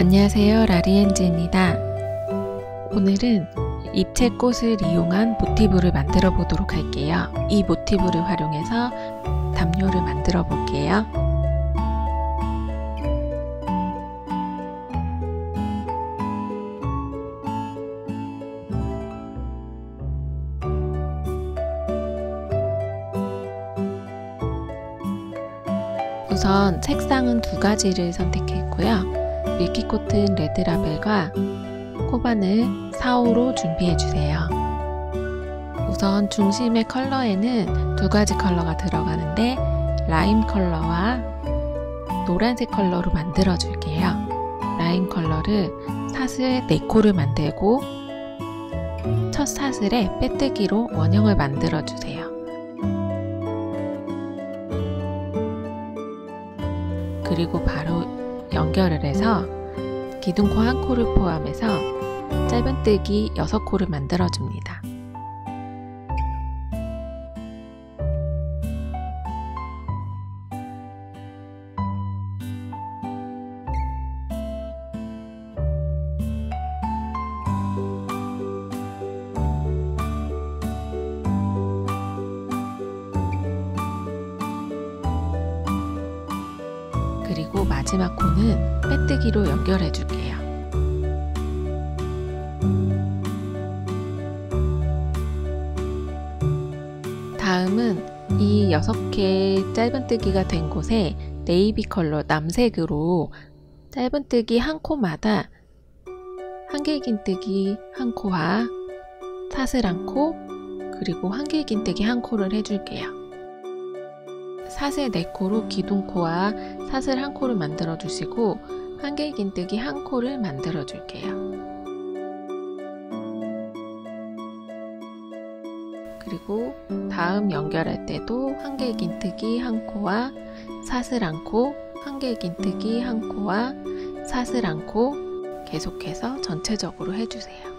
안녕하세요, 라리엔즈입니다. 오늘은 잎채꽃을 이용한 모티브를 만들어 보도록 할게요. 이 모티브를 활용해서 담요를 만들어 볼게요. 우선 색상은 두 가지를 선택했고요. 밀키코튼 레드라벨과 코바늘 4호로 준비해주세요. 우선 중심의 컬러에는 두 가지 컬러가 들어가는데 라임 컬러와 노란색 컬러로 만들어 줄게요. 라임 컬러를 사슬 4코를 만들고 첫 사슬에 빼뜨기로 원형을 만들어 주세요. 그리고 바로 연결을 해서 기둥코 1코를 포함해서 짧은뜨기 6코를 만들어 줍니다. 그리고 마지막 코는 빼뜨기로 연결해 줄게요. 다음은 이 6개 짧은뜨기가 된 곳에 네이비 컬러 남색으로 짧은뜨기 한 코마다 한길긴뜨기 한 코와 사슬 한 코, 그리고 한길긴뜨기 한 코를 해줄게요. 사슬 4코로 기둥코와 사슬 1코를 만들어 주시고 한길긴뜨기 1코를 만들어 줄게요. 그리고 다음 연결할 때도 한길긴뜨기 1코와 사슬 1코, 한길긴뜨기 1코와 사슬 1코 계속해서 전체적으로 해주세요.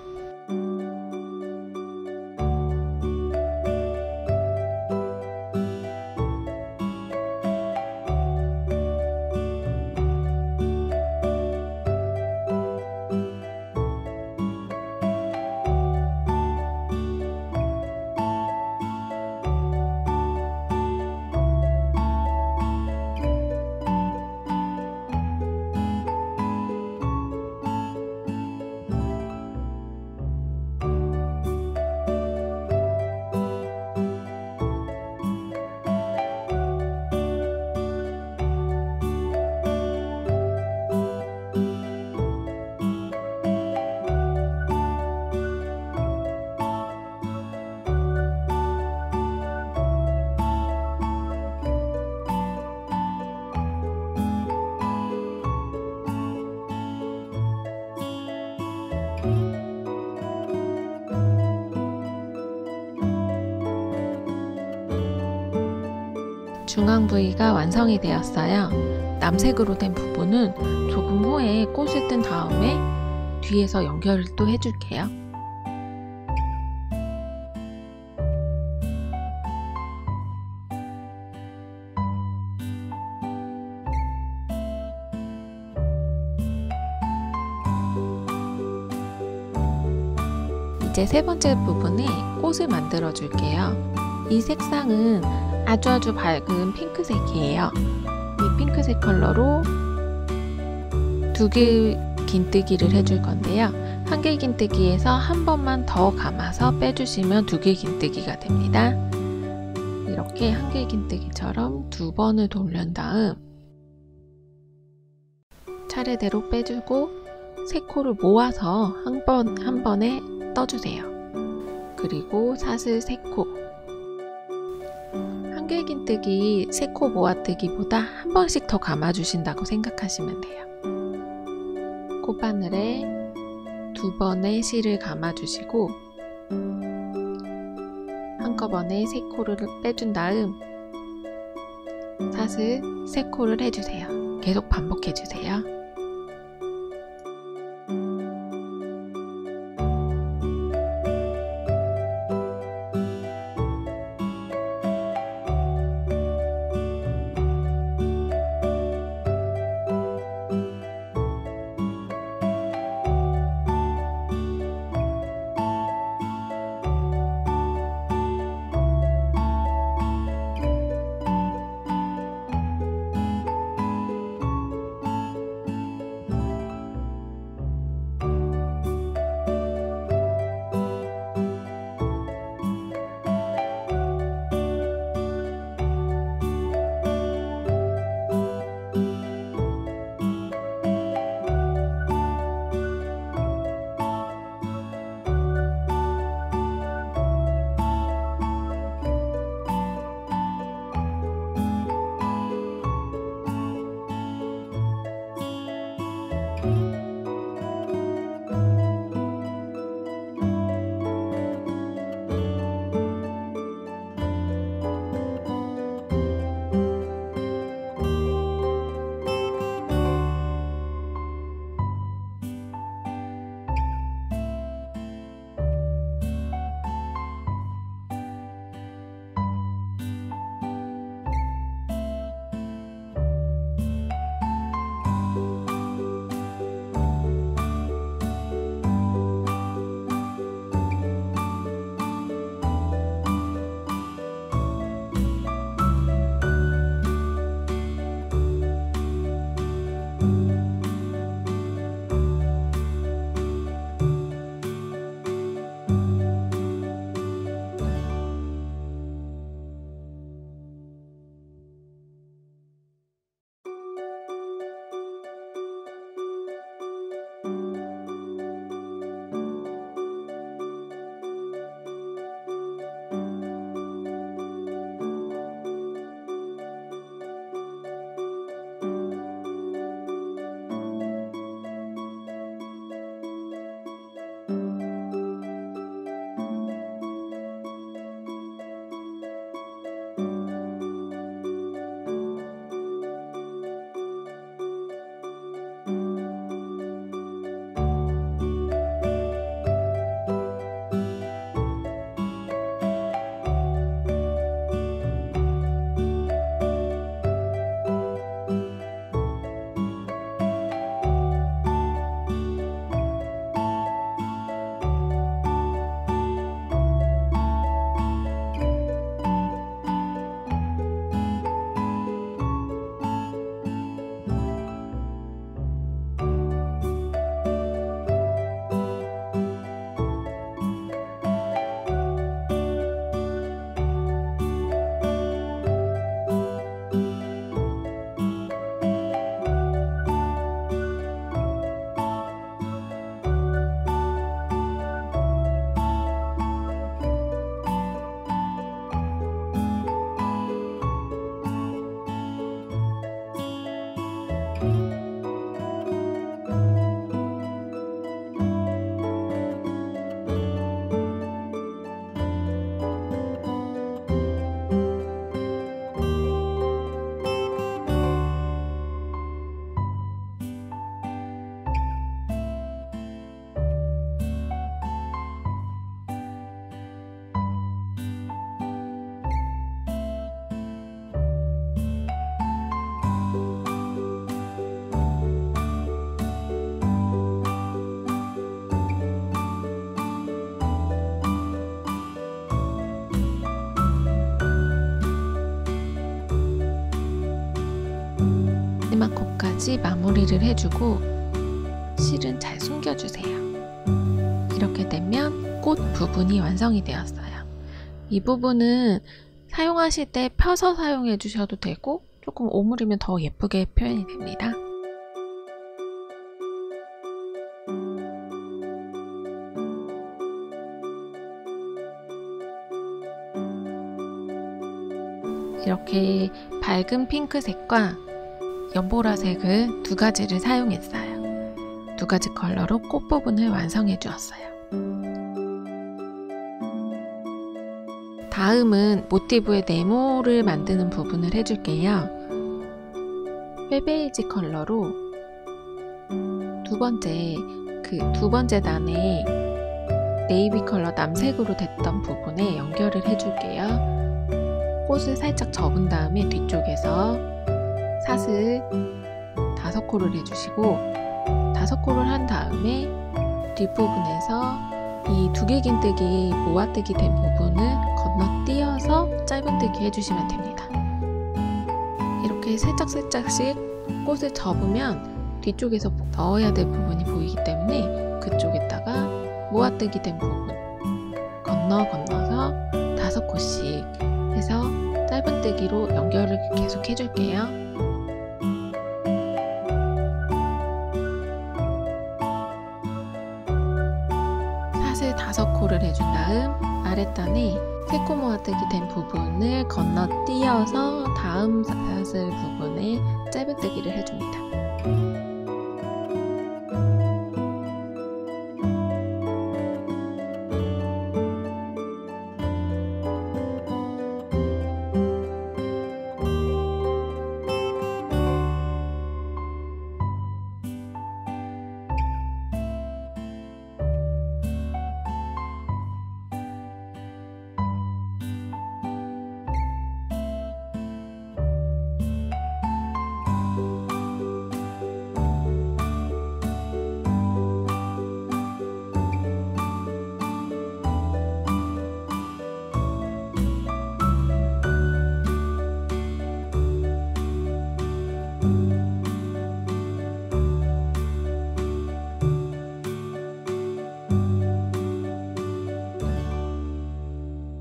중앙 부위가 완성이 되었어요. 남색으로 된 부분은 조금 후에 꽃을 뜬 다음에 뒤에서 연결을 또 해줄게요. 이제 세 번째 부분에 꽃을 만들어 줄게요. 이 색상은 아주 밝은 핑크색이에요. 이 핑크색 컬러로 2개 긴뜨기를 해줄 건데요. 한길긴뜨기에서 한 번만 더 감아서 빼주시면 2개 긴뜨기가 됩니다. 이렇게 한길긴뜨기처럼 2번을 돌린 다음 차례대로 빼주고 3코를 모아서 한 번에 떠주세요. 그리고 사슬 3코, 한길긴뜨기 3코 모아뜨기보다 한 번씩 더 감아주신다고 생각하시면 돼요. 코바늘에 2번의 실을 감아주시고 한꺼번에 3코를 빼준 다음 사슬 3코를 해주세요. 계속 반복해주세요. 끝까지 마무리를 해주고 실은 잘 숨겨주세요. 이렇게 되면 꽃 부분이 완성이 되었어요. 이 부분은 사용하실 때 펴서 사용해 주셔도 되고 조금 오므리면 더 예쁘게 표현이 됩니다. 이렇게 밝은 핑크색과 연보라색을 두 가지를 사용했어요. 두 가지 컬러로 꽃 부분을 완성해 주었어요. 다음은 모티브의 네모를 만드는 부분을 해줄게요. 회베이지 컬러로 두 번째 단에 네이비 컬러 남색으로 됐던 부분에 연결을 해줄게요. 꽃을 살짝 접은 다음에 뒤쪽에서 사슬 5코를 해주시고 5코를 한 다음에 뒷부분에서 이 두개긴뜨기 모아뜨기 된 부분을 건너뛰어서 짧은뜨기 해주시면 됩니다. 이렇게 살짝씩 꽃을 접으면 뒤쪽에서 넣어야 될 부분이 보이기 때문에 그쪽에다가 모아뜨기 된 부분 건너서 5코씩 해서 짧은뜨기로 연결을 계속 해줄게요. 사슬 5코를 해준 다음 아랫단에 3코 모아뜨기 된 부분을 건너뛰어서 다음 사슬 부분에 짧은뜨기를 해줍니다.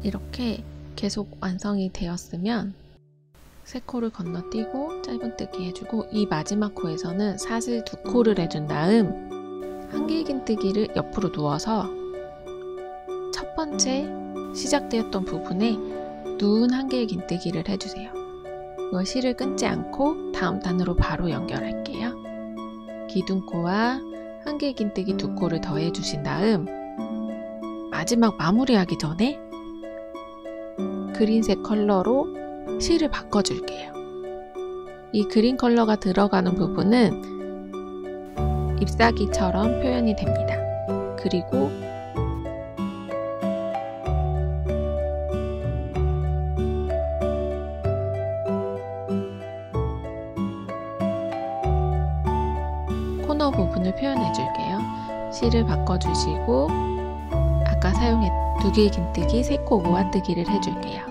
이렇게 계속 완성이 되었으면 3코를 건너뛰고 짧은뜨기 해주고 이 마지막 코에서는 사슬 2코를 해준 다음 한길긴뜨기를 옆으로 누워서 첫 번째 시작되었던 부분에 누운 한길긴뜨기를 해주세요. 이거 실을 끊지 않고 다음 단으로 바로 연결할게요. 기둥코와 한길긴뜨기 2코를 더해 주신 다음 마지막 마무리하기 전에 그린색 컬러로 실을 바꿔줄게요. 이 그린 컬러가 들어가는 부분은 잎사귀처럼 표현이 됩니다. 그리고 코너 부분을 표현해 줄게요. 실을 바꿔주시고 아까 사용했던 두개긴뜨기 3코 모아뜨기를 해줄게요.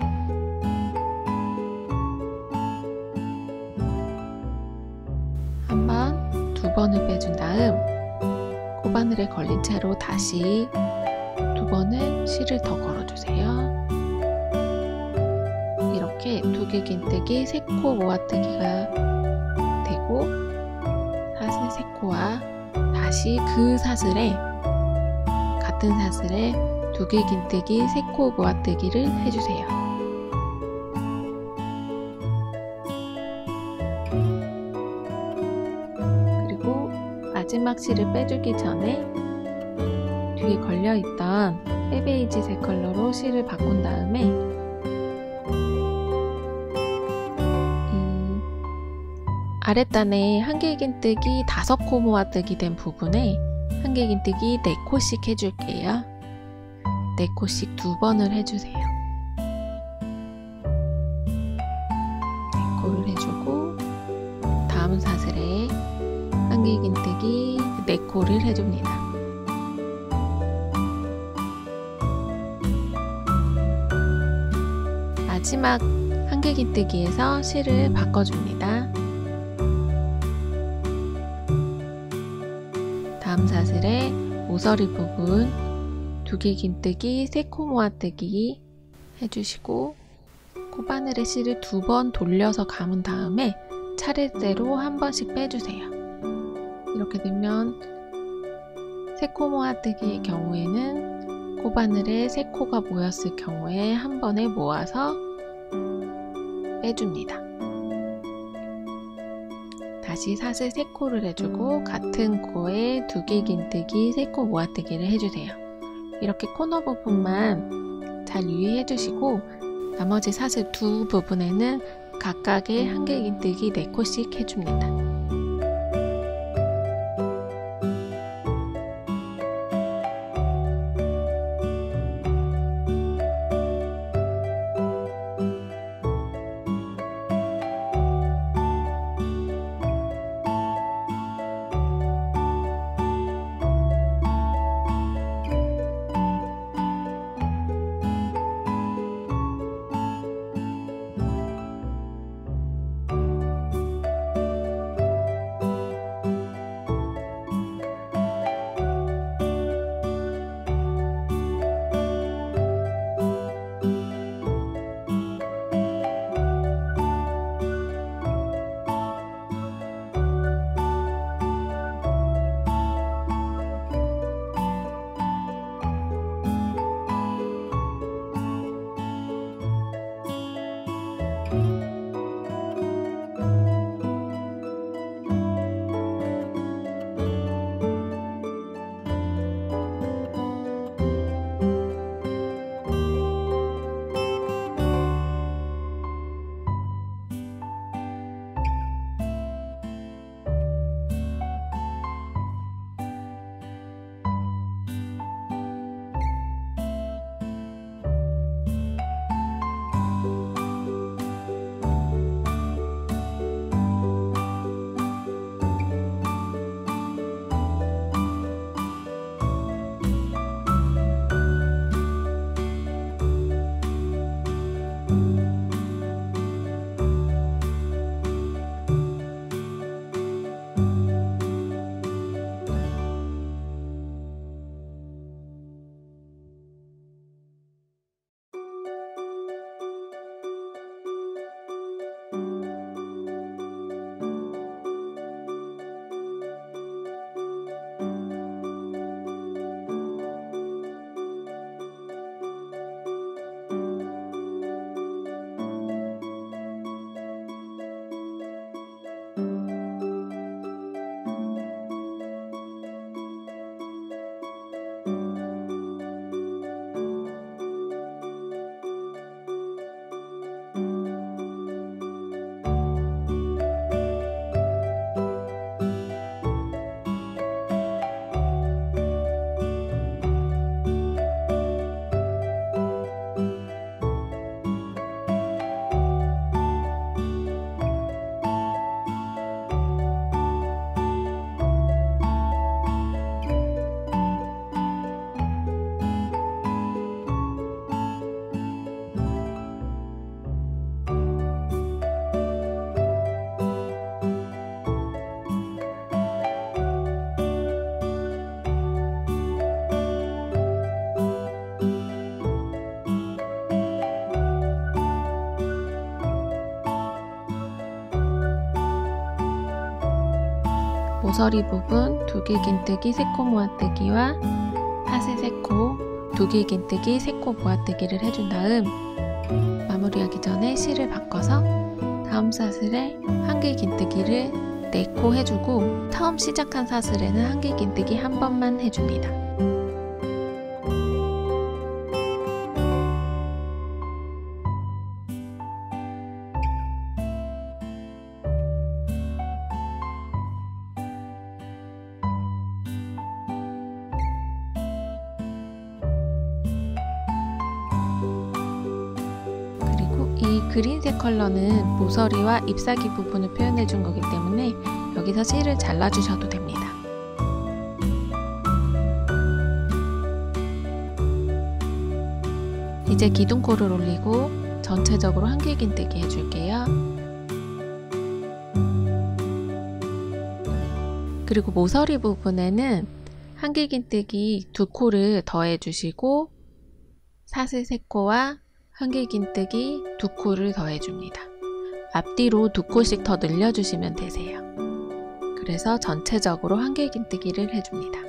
한 번, 2번을 빼준 다음 코바늘에 걸린 채로 다시 2번을 실을 더 걸어주세요. 이렇게 두개긴뜨기 3코 모아뜨기가 되고 사슬 3코와 다시 그 사슬에 같은 사슬에 두개긴뜨기 3코 모아뜨기를 해주세요. 그리고 마지막 실을 빼주기 전에 뒤에 걸려있던 회베이지색 컬러로 실을 바꾼 다음에 이 아랫단에 한길긴뜨기 5코 모아뜨기 된 부분에 한길긴뜨기 4코씩 해줄게요. 4코씩 2번을 해주세요. 4코를 해주고 다음 사슬에 한길긴뜨기 4코를 해줍니다. 마지막 한길긴뜨기에서 실을 바꿔줍니다. 모서리 부분 두개 긴뜨기, 세코 모아뜨기 해주시고 코바늘에 실을 2번 돌려서 감은 다음에 차례대로 한 번씩 빼주세요. 이렇게 되면 세코 모아뜨기의 경우에는 코바늘에 세코가 모였을 경우에 한 번에 모아서 빼줍니다. 다시 사슬 3코를 해주고 같은 코에 두개 긴뜨기, 세코 모아뜨기를 해주세요. 이렇게 코너 부분만 잘 유의해 주시고 나머지 사슬 2 부분에는 각각의 한개 긴뜨기 4코씩 해줍니다. 모서리 부분 두개 긴뜨기, 세코 모아뜨기와 사슬 3코, 두개 긴뜨기, 세코 모아뜨기를 해준 다음 마무리하기 전에 실을 바꿔서 다음 사슬에 한개 긴뜨기를 4코 해주고 처음 시작한 사슬에는 한개 긴뜨기 한 번만 해줍니다. 이 그린색 컬러는 모서리와 잎사귀 부분을 표현해 준 거기 때문에 여기서 실을 잘라주셔도 됩니다. 이제 기둥코를 올리고 전체적으로 한길 긴뜨기 해줄게요. 그리고 모서리 부분에는 한길긴뜨기 2코를 더해주시고 사슬 3코와 한길긴뜨기 2코를 더해줍니다. 앞뒤로 2코씩 더 늘려주시면 되세요. 그래서 전체적으로 한길긴뜨기를 해줍니다.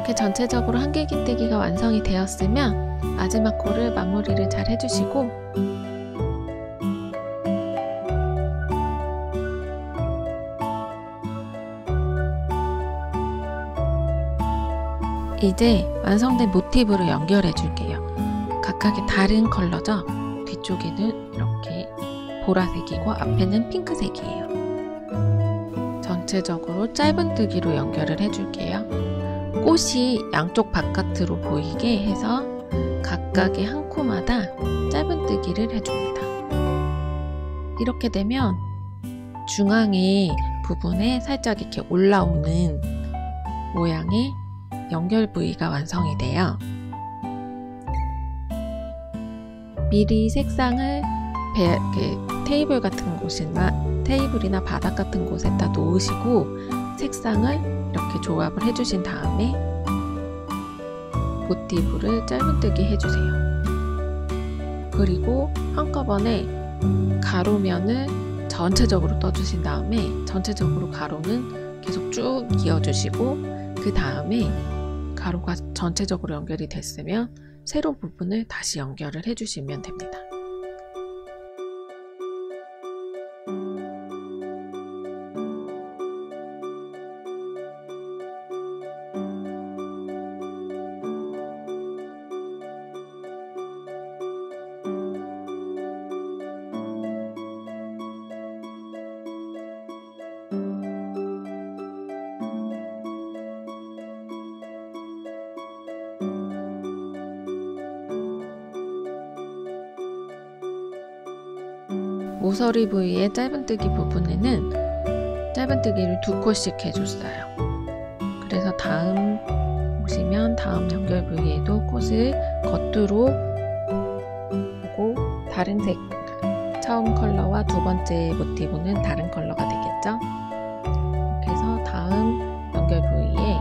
이렇게 전체적으로 한길긴뜨기가 완성이 되었으면 마지막 코를 마무리를 잘 해주시고 이제 완성된 모티브로 연결해 줄게요. 각각의 다른 컬러죠? 뒤쪽에는 이렇게 보라색이고 앞에는 핑크색이에요. 전체적으로 짧은뜨기로 연결을 해줄게요. 꽃이 양쪽 바깥으로 보이게 해서 각각의 한 코마다 짧은뜨기를 해줍니다. 이렇게 되면 중앙의 부분에 살짝 이렇게 올라오는 모양의 연결 부위가 완성이 돼요. 미리 색상을 테이블 같은 곳이나 테이블이나 바닥 같은 곳에다 놓으시고 색상을 이렇게 조합을 해주신 다음에 모티브를 짧은뜨기 해주세요. 그리고 한꺼번에 가로면을 전체적으로 떠주신 다음에 전체적으로 가로는 계속 쭉 이어주시고 그 다음에 가로가 전체적으로 연결이 됐으면 세로 부분을 다시 연결을 해주시면 됩니다. 모서리 부위의 짧은뜨기 부분에는 짧은뜨기를 2코씩 해줬어요. 그래서 다음 보시면 다음 연결 부위에도 콧을 겉으로 보고 다른 색, 처음 컬러와 두 번째 모티브는 다른 컬러가 되겠죠. 이렇게 해서 다음 연결 부위에,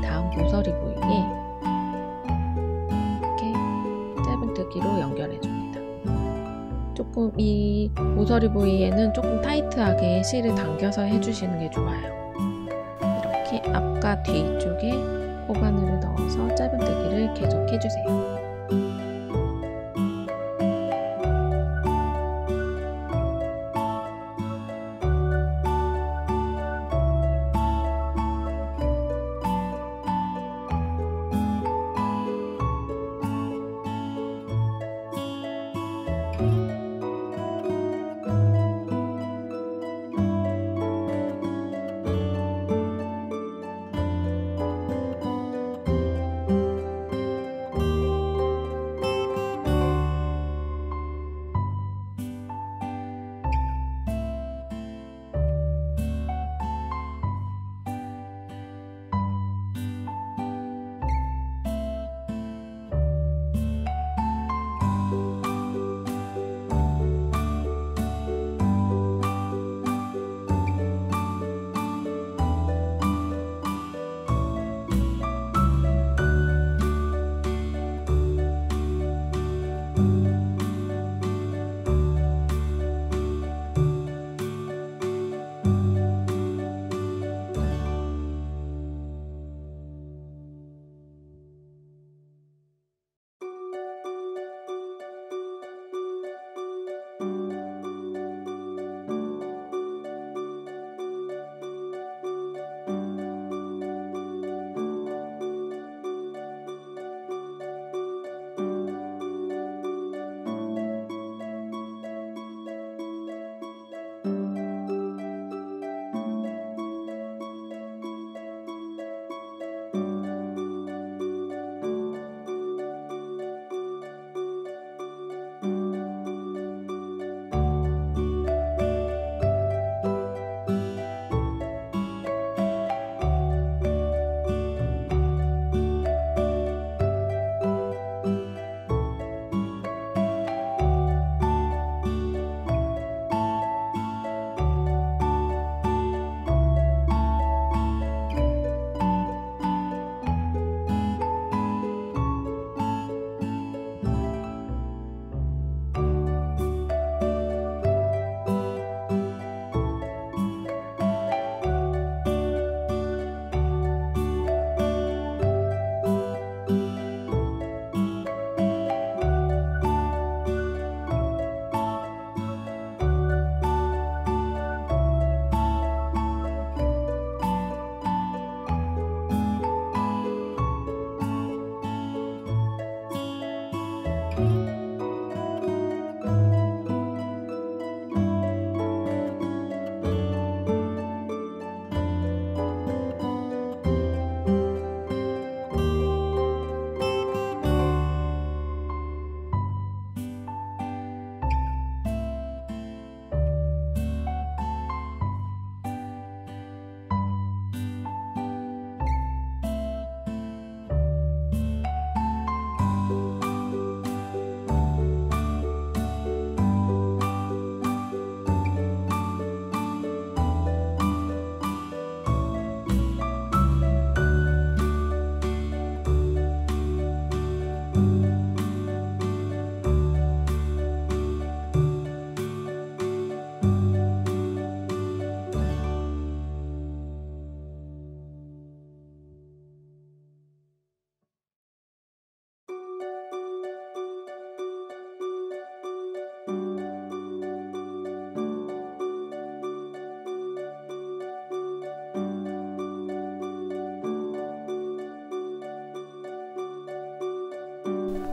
다음 모서리 부위에 이렇게 짧은뜨기로 연결해줍니다. 조금 이 모서리 부위에는 조금 타이트하게 실을 당겨서 해주시는 게 좋아요. 이렇게 앞과 뒤 쪽에 호바늘을 넣어서 짧은뜨기를 계속 해주세요.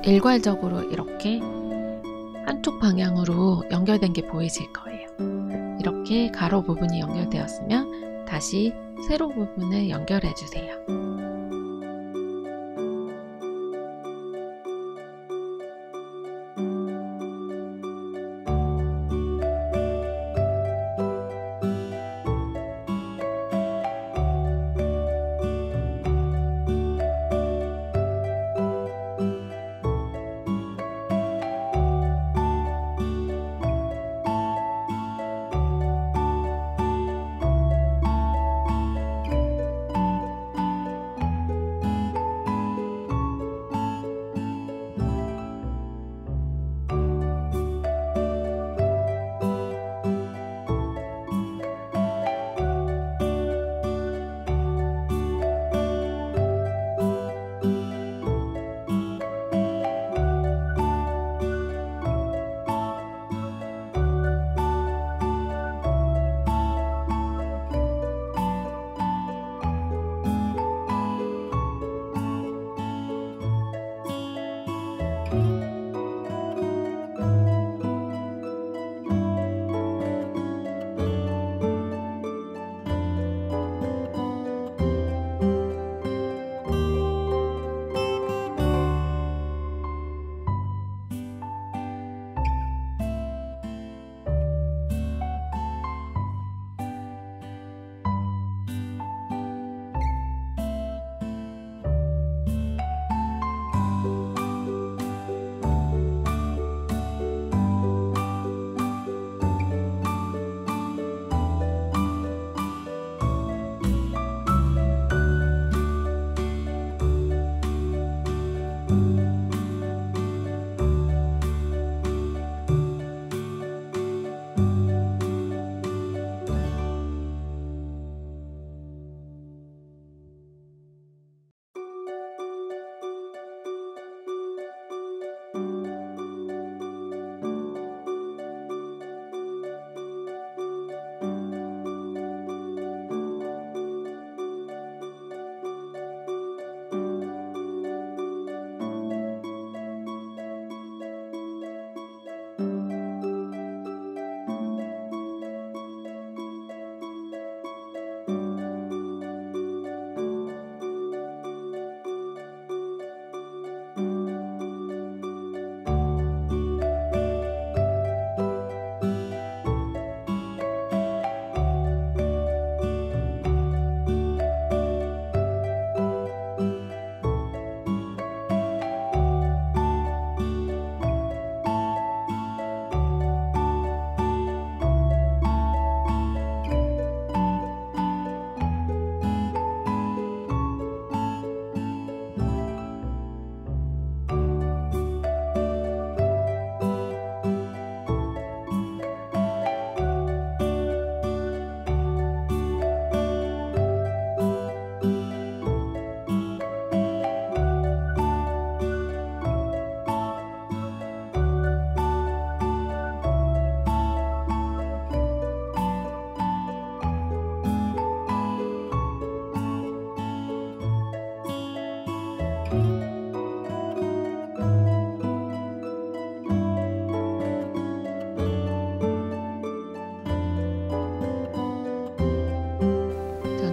일괄적으로 이렇게 한쪽 방향으로 연결된 게 보이실 거예요. 이렇게 가로 부분이 연결되었으면 다시 세로 부분을 연결해 주세요.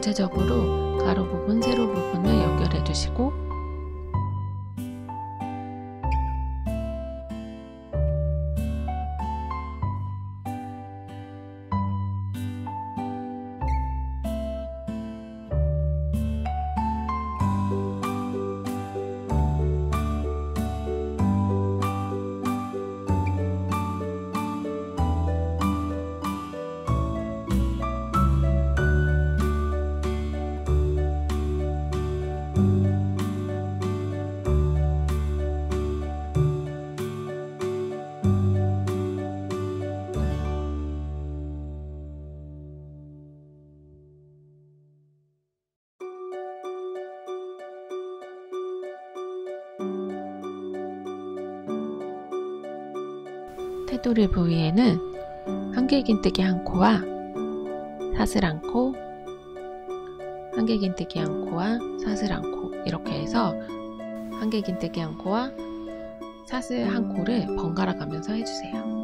전체적으로 가로 부분, 세로 부분을 연결해 주시고 테두리 부위에는 한길긴뜨기 한 코와 사슬 한 코, 한길긴뜨기 한 코와 사슬 한 코, 이렇게 해서 한길긴뜨기 한 코와 사슬 한 코를 번갈아 가면서 해주세요.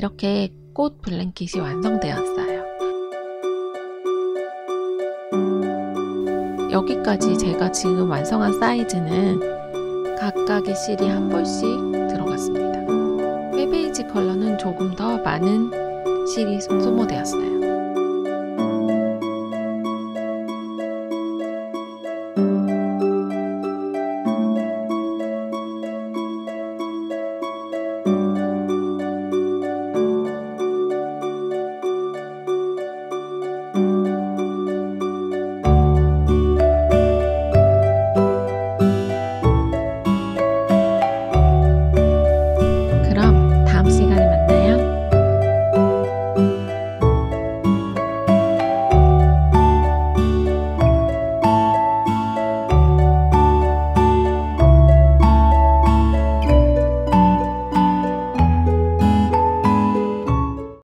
이렇게 꽃 블랭킷이 완성되었어요. 여기까지 제가 지금 완성한 사이즈는 각각의 실이 한 볼씩 들어갔습니다. 웹페이지 컬러는 조금 더 많은 실이 소모되었어요.